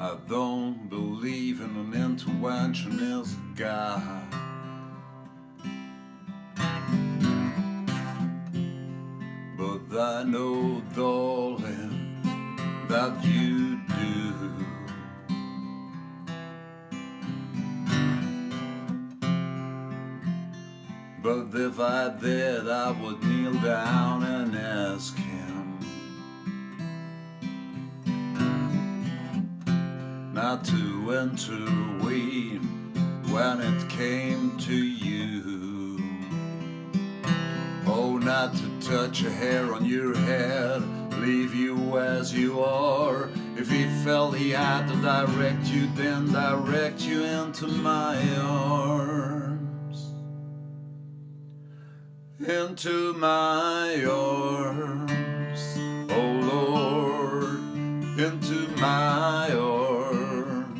I don't believe in an interventionist God. But I know, darling, that you do. But if I did, I would kneel down and ask him not to intervene when it came to you. Oh, not to touch a hair on your head, leave you as you are. If he felt he had to direct you, then direct you into my arms. Into my arms, oh Lord, into my arms,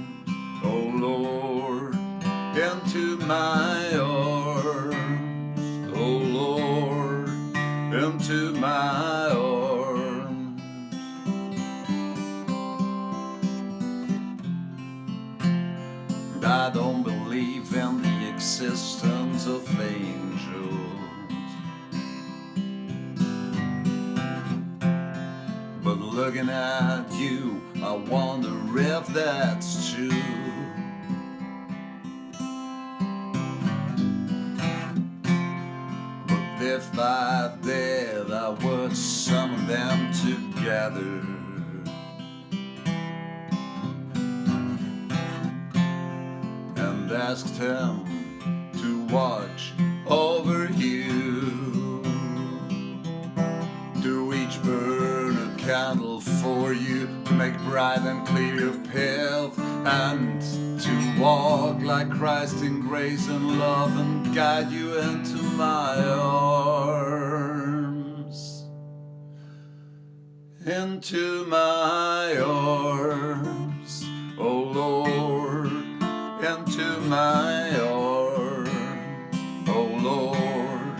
oh Lord, into my arms, oh Lord, into my arms. And I don't believe in the existence of angels, but looking at you, I wonder if that's true. But if I did, I would summon them together and ask them to watch over you, to each burn a candle for you, to make bright and clear your path, and to walk like Christ in grace and love and guide you into my arms, into my arms, oh Lord, into my arms, oh Lord,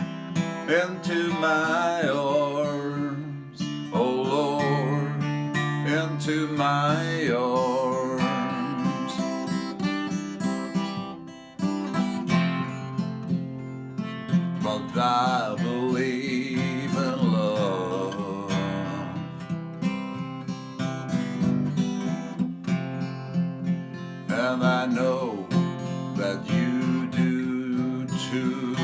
into my arms, oh Lord, into my arms. But I believe in love, and I know that you do too.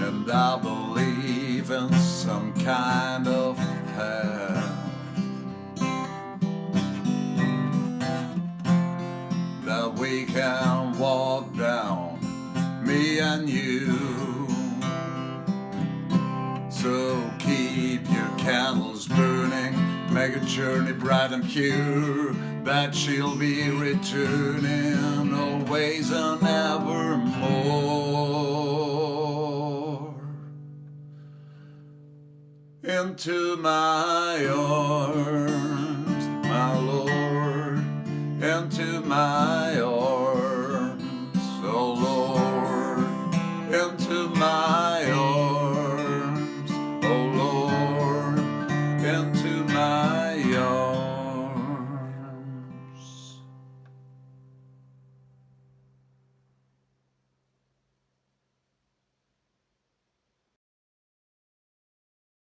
And I believe in some kind of path that we can walk down, me and you. So keep your candles burning, make a journey bright and pure, that she'll be returning always and evermore. Into my arms, my Lord, into my arms, oh Lord, into my